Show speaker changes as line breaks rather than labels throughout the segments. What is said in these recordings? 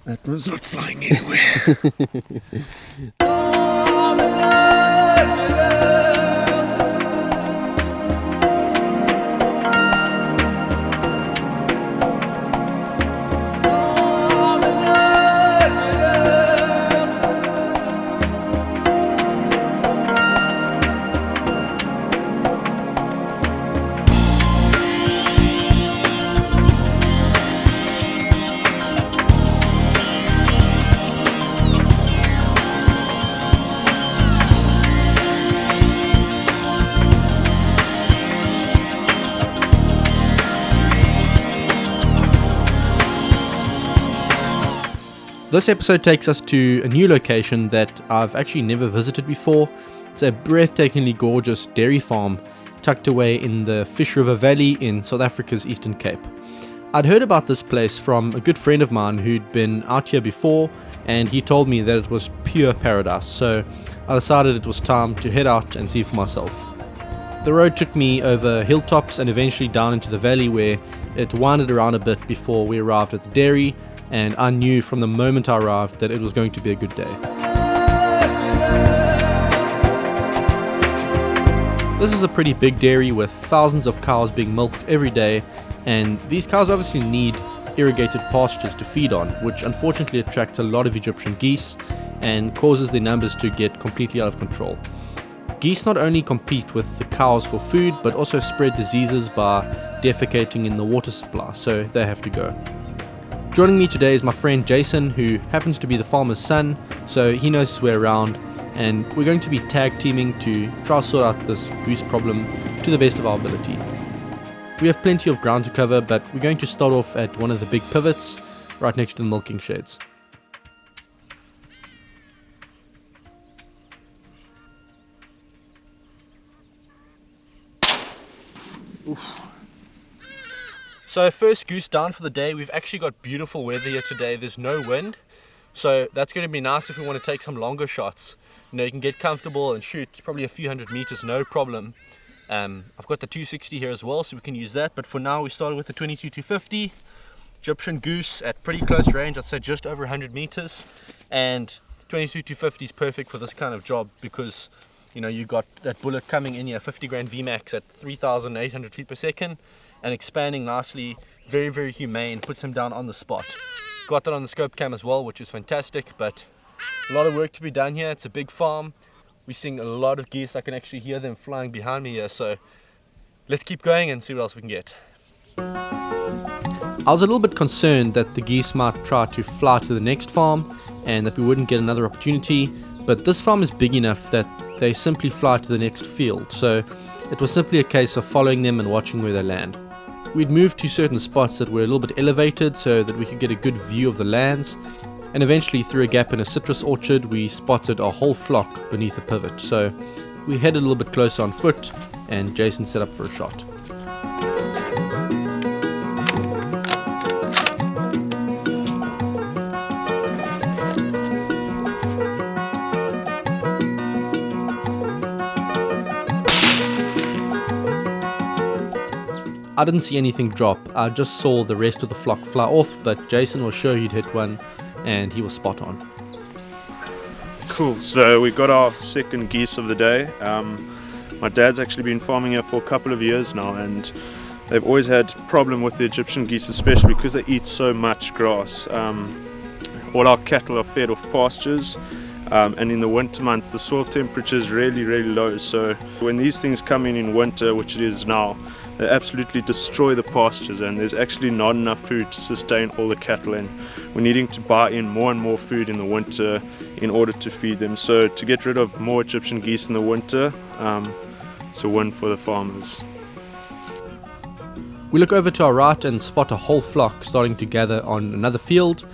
That was not flying anywhere.
This episode takes us to a new location that I've actually never visited before. It's a breathtakingly gorgeous dairy farm tucked away in the Fish River Valley in South Africa's Eastern Cape. I'd heard about this place from a good friend of mine who'd been out here before, and he told me that it was pure paradise, so I decided it was time to head out and see for myself. The road took me over hilltops and eventually down into the valley, where it winded around a bit before we arrived at the dairy, and I knew from the moment I arrived that it was going to be a good day. This is a pretty big dairy with thousands of cows being milked every day, and these cows obviously need irrigated pastures to feed on, which unfortunately attracts a lot of Egyptian geese and causes their numbers to get completely out of control. Geese not only compete with the cows for food, but also spread diseases by defecating in the water supply, so they have to go. Joining me today is my friend Jason, who happens to be the farmer's son, so he knows his way around, and we're going to be tag teaming to try to sort out this goose problem to the best of our ability. We have plenty of ground to cover, but we're going to start off at one of the big pivots right next to the milking sheds. Oof. So first goose down for the day. We've actually got beautiful weather here today. There's no wind, so that's going to be nice if we want to take some longer shots. You know, you can get comfortable and shoot probably a few hundred meters, no problem. I've got the 260 here as well, so we can use that. But for now, we started with the 22-250 Egyptian goose at pretty close range. I'd say just over 100 meters, and 22-250 is perfect for this kind of job because you know you got that bullet coming in here, 50 grain VMAX at 3,800 feet per second. And expanding nicely, very, very humane, puts him down on the spot. Got that on the scopecam as well, which is fantastic, but a lot of work to be done here. It's a big farm. We're seeing a lot of geese. I can actually hear them flying behind me here, so let's keep going and see what else we can get. I was a little bit concerned that the geese might try to fly to the next farm and that we wouldn't get another opportunity, but this farm is big enough that they simply fly to the next field, so it was simply a case of following them and watching where they land. We'd moved to certain spots that were a little bit elevated so that we could get a good view of the lands, and eventually through a gap in a citrus orchard we spotted a whole flock beneath a pivot, so we headed a little bit closer on foot and Jason set up for a shot. I didn't see anything drop, I just saw the rest of the flock fly off, but Jason was sure he'd hit one and he was spot on.
Cool, so we got our second geese of the day. My dad's actually been farming here for a couple of years now, and they've always had problem with the Egyptian geese, especially because they eat so much grass. All our cattle are fed off pastures, and in the winter months the soil temperature is really, really low, so when these things come in winter, which it is now, they absolutely destroy the pastures, and there's actually not enough food to sustain all the cattle, and we're needing to buy in more and more food in the winter in order to feed them. So to get rid of more Egyptian geese in the winter, it's a win for the farmers.
We look over to our right and spot a whole flock starting to gather on another field,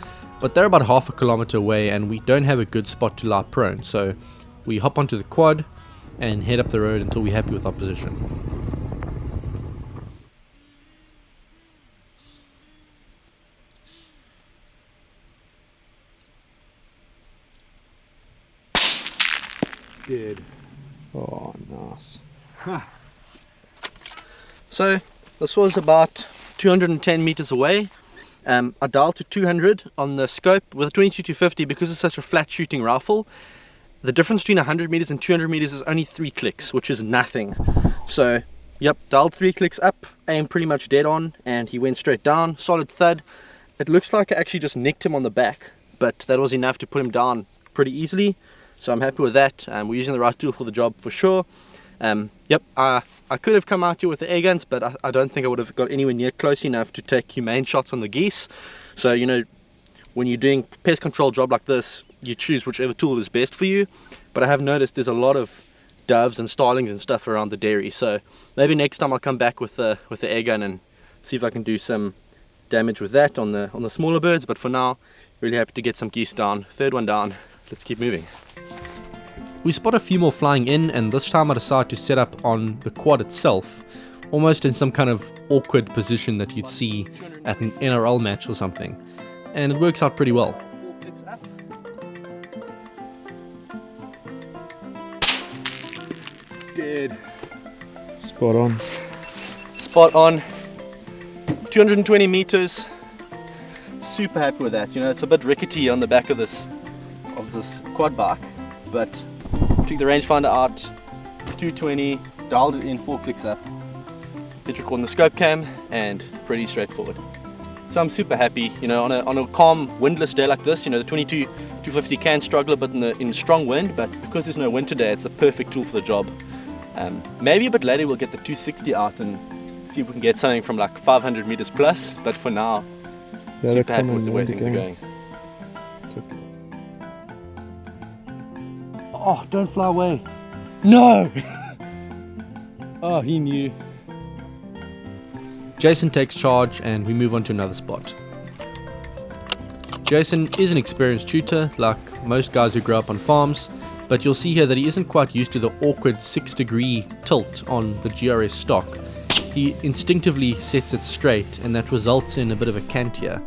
but they're about half a kilometer away and we don't have a good spot to lie prone, so we hop onto the quad and head up the road until we're happy with our position.
Dead. Oh, nice.
So this was about 210 meters away. I dialed to 200 on the scope with a 22-250 because it's such a flat shooting rifle. The difference between 100 meters and 200 meters is only 3 clicks, which is nothing. So, yep, dialed 3 clicks up, aimed pretty much dead on, and he went straight down, solid thud. It looks like I actually just nicked him on the back, but that was enough to put him down pretty easily. So I'm happy with that. We're using the right tool for the job for sure. Yep, I could have come out here with the air guns, but I don't think I would have got anywhere near close enough to take humane shots on the geese. So, you know, when you're doing pest control job like this, you choose whichever tool is best for you. But I have noticed there's a lot of doves and starlings and stuff around the dairy, so maybe next time I'll come back with the air gun and see if I can do some damage with that on the smaller birds. But for now, really happy to get some geese down. Third one down. Let's keep moving. We spot a few more flying in, and this time I decide to set up on the quad itself, almost in some kind of awkward position that you'd see at an NRL match or something, and it works out pretty well. Dead.
Spot on.
Spot on. 220 meters. Super happy with that. You know, it's a bit rickety on the back of this quad bike, but took the rangefinder out, 220, dialed it in, 4 clicks up, hit record on the scope cam, and pretty straightforward. So I'm super happy. You know, on a calm windless day like this, you know, the 22-250 can struggle a bit in strong wind, but because there's no wind today, it's the perfect tool for the job. Maybe a bit later we'll get the 260 out and see if we can get something from like 500 meters plus, but for now, super happy with the way things are going. Oh, don't fly away. No! Oh, he knew. Jason takes charge and we move on to another spot. Jason is an experienced shooter, like most guys who grow up on farms, but you'll see here that he isn't quite used to the awkward 6-degree tilt on the GRS stock. He instinctively sets it straight, and that results in a bit of a cant here.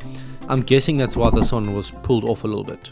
I'm guessing that's why this one was pulled off a little bit.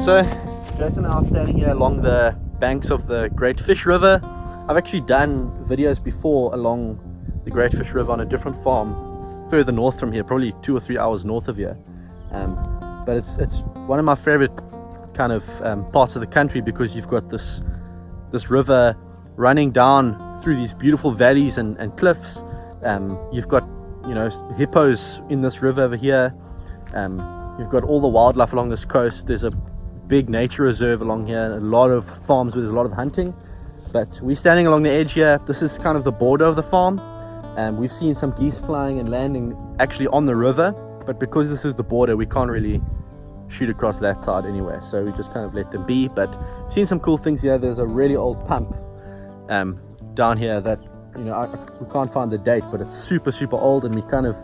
So, Jason and I are standing here along the banks of the Great Fish River. I've actually done videos before along the Great Fish River on a different farm further north from here, probably 2 or 3 hours north of here. But it's one of my favorite kind of parts of the country because you've got this river running down through these beautiful valleys and cliffs. You've got, you know, hippos in this river over here. You've got all the wildlife along this coast. There's a big nature reserve along here, a lot of farms where there's a lot of hunting, but we're standing along the edge here. This is kind of the border of the farm, and we've seen some geese flying and landing actually on the river, but because this is the border, we can't really shoot across that side anyway, so we just kind of let them be. But we've seen some cool things here. There's a really old pump down here that, you know, we can't find the date, but it's super old, and we kind of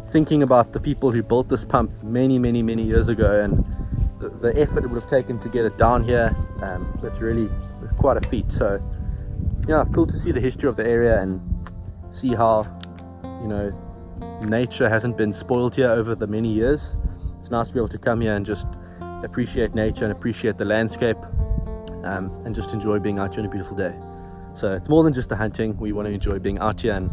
thinking about the people who built this pump many years ago, and the effort it would have taken to get it down here. It's really quite a feat. So yeah, cool to see the history of the area and see how, you know, nature hasn't been spoiled here over the many years. It's nice to be able to come here and just appreciate nature and appreciate the landscape, and just enjoy being out here on a beautiful day. So it's more than just the hunting. We want to enjoy being out here and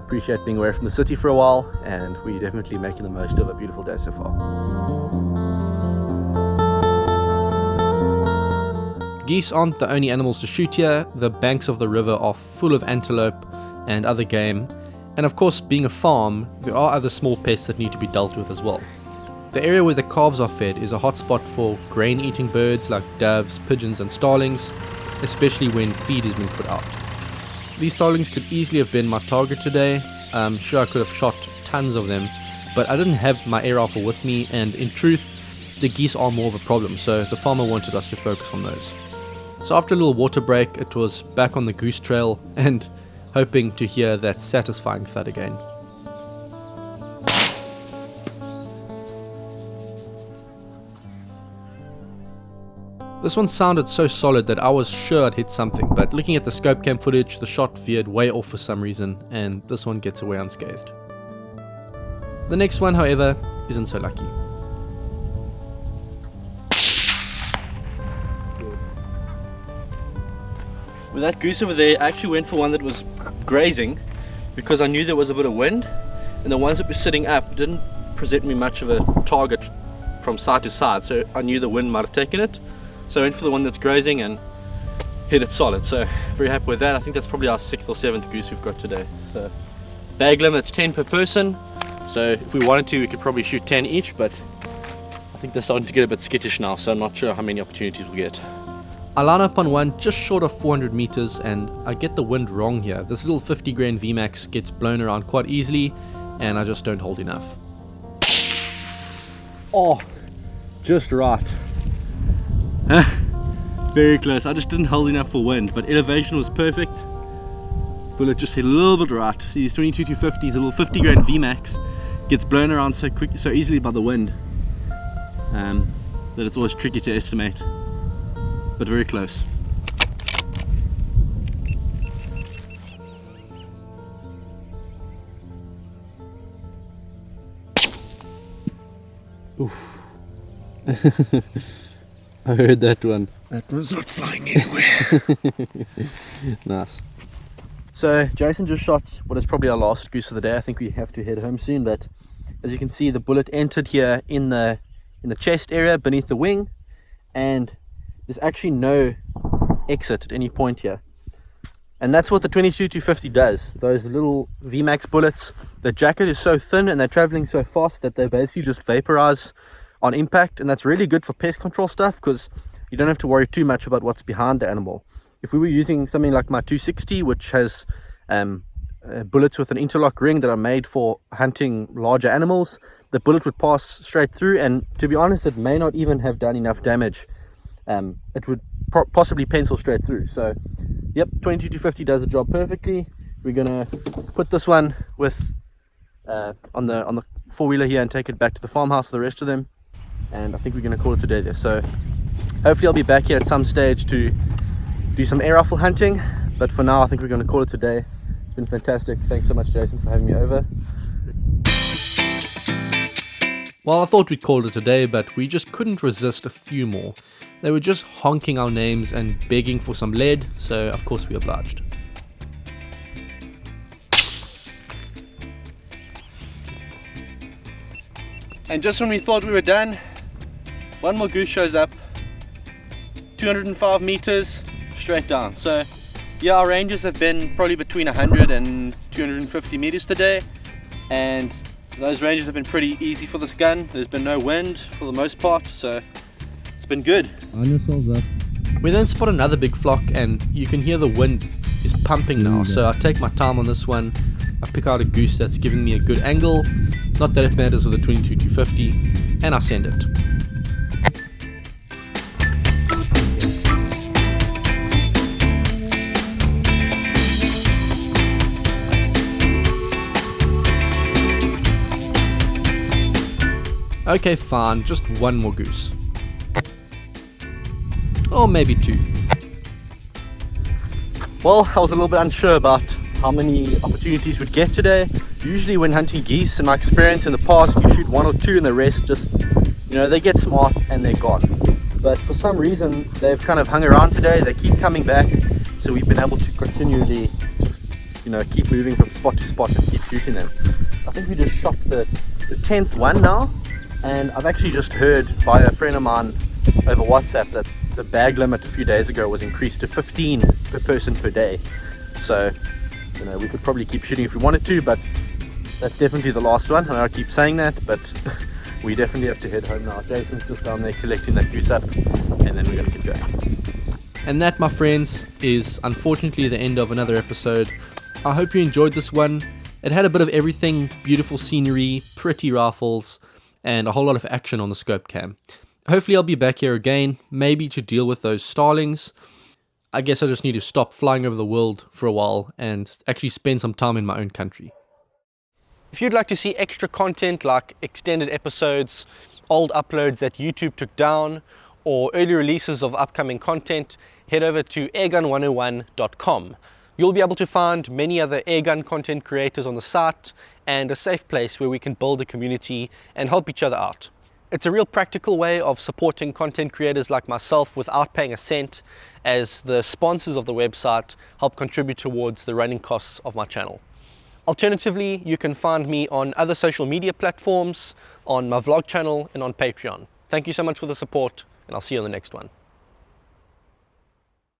appreciate being away from the city for a while, and we're definitely making the most of a beautiful day so far. Geese aren't the only animals to shoot here. The banks of the river are full of antelope and other game, and of course, being a farm, there are other small pests that need to be dealt with as well. The area where the calves are fed is a hotspot for grain-eating birds like doves, pigeons and starlings, especially when feed is being put out. These starlings could easily have been my target today. I'm sure I could have shot tons of them, but I didn't have my air rifle with me, and in truth, the geese are more of a problem, so the farmer wanted us to focus on those. So after a little water break, it was back on the goose trail and hoping to hear that satisfying thud again. This one sounded so solid that I was sure I'd hit something, but looking at the scope cam footage, the shot veered way off for some reason, and this one gets away unscathed. The next one, however, isn't so lucky. With that goose over there, I actually went for one that was grazing because I knew there was a bit of wind, and the ones that were sitting up didn't present me much of a target from side to side, so I knew the wind might have taken it. So I went for the one that's grazing and hit it solid. So very happy with that. I think that's probably our 6th or 7th goose we've got today. So bag limit's 10 per person. So if we wanted to, we could probably shoot 10 each, but I think they're starting to get a bit skittish now, so I'm not sure how many opportunities we'll get. I line up on one just short of 400 meters and I get the wind wrong here. This little 50 grain VMAX gets blown around quite easily and I just don't hold enough. Oh, just right. Very close. I just didn't hold enough for wind, but elevation was perfect. Bullet just hit a little bit right. See, these 22-250s, a little 50 grain VMAX gets blown around so quick, so easily by the wind, that it's always tricky to estimate. But very close. Oof. I heard that one. That was not flying anywhere. Nice. So Jason just shot what is probably our last goose of the day. I think we have to head home soon, but as you can see, the bullet entered here in the chest area beneath the wing, and there's actually no exit at any point here. And that's what the 22-250 does. Those little VMAX bullets, the jacket is so thin and they're traveling so fast that they basically just vaporize on impact, and that's really good for pest control stuff because you don't have to worry too much about what's behind the animal. If we were using something like my 260, which has bullets with an interlock ring that are made for hunting larger animals, the bullet would pass straight through, and to be honest, it may not even have done enough damage. It would possibly pencil straight through. So yep, 22-250 does the job perfectly. We're gonna put this one with on the four-wheeler here and take it back to the farmhouse for the rest of them, and I think we're gonna call it today there. So hopefully I'll be back here at some stage to do some air rifle hunting, but for now I think we're gonna call it today. It's been fantastic. Thanks so much, Jason, for having me over. Well, I thought we'd called it a day, but we just couldn't resist a few more. They were just honking our names and begging for some lead, so of course we obliged. And just when we thought we were done, one more goose shows up, 205 meters straight down. So yeah, our ranges have been probably between 100 and 250 meters today, and those ranges have been pretty easy for this gun. There's been no wind for the most part, so it's been good. On yourselves up. We then spot another big flock, and you can hear the wind is pumping now, so I take my time on this one. I pick out a goose that's giving me a good angle, not that it matters with a 22-250, and I send it. Okay, fine, just one more goose. Or maybe two. Well, I was a little bit unsure about how many opportunities we'd get today. Usually when hunting geese, in my experience in the past, you shoot one or two and the rest just, they get smart and they're gone. But for some reason, they've kind of hung around today. They keep coming back, so we've been able to continually just, keep moving from spot to spot and keep shooting them. I think we just shot the 10th one now. And I've actually just heard via a friend of mine over WhatsApp that the bag limit a few days ago was increased to 15 per person per day. So, we could probably keep shooting if we wanted to, but that's definitely the last one. I know I keep saying that, but we definitely have to head home now. Jason's just down there collecting that goose up, and then we're going to get going. And that, my friends, is unfortunately the end of another episode. I hope you enjoyed this one. It had a bit of everything: beautiful scenery, pretty rifles, and a whole lot of action on the scope cam. Hopefully I'll be back here again, maybe to deal with those starlings. I guess I just need to stop flying over the world for a while and actually spend some time in my own country. If you'd like to see extra content like extended episodes, old uploads that YouTube took down, or early releases of upcoming content, head over to airgun101.com. You'll be able to find many other airgun content creators on the site and a safe place where we can build a community and help each other out. It's a real practical way of supporting content creators like myself without paying a cent, as the sponsors of the website help contribute towards the running costs of my channel. Alternatively, you can find me on other social media platforms, on my vlog channel, and on Patreon. Thank you so much for the support, and I'll see you on the next one.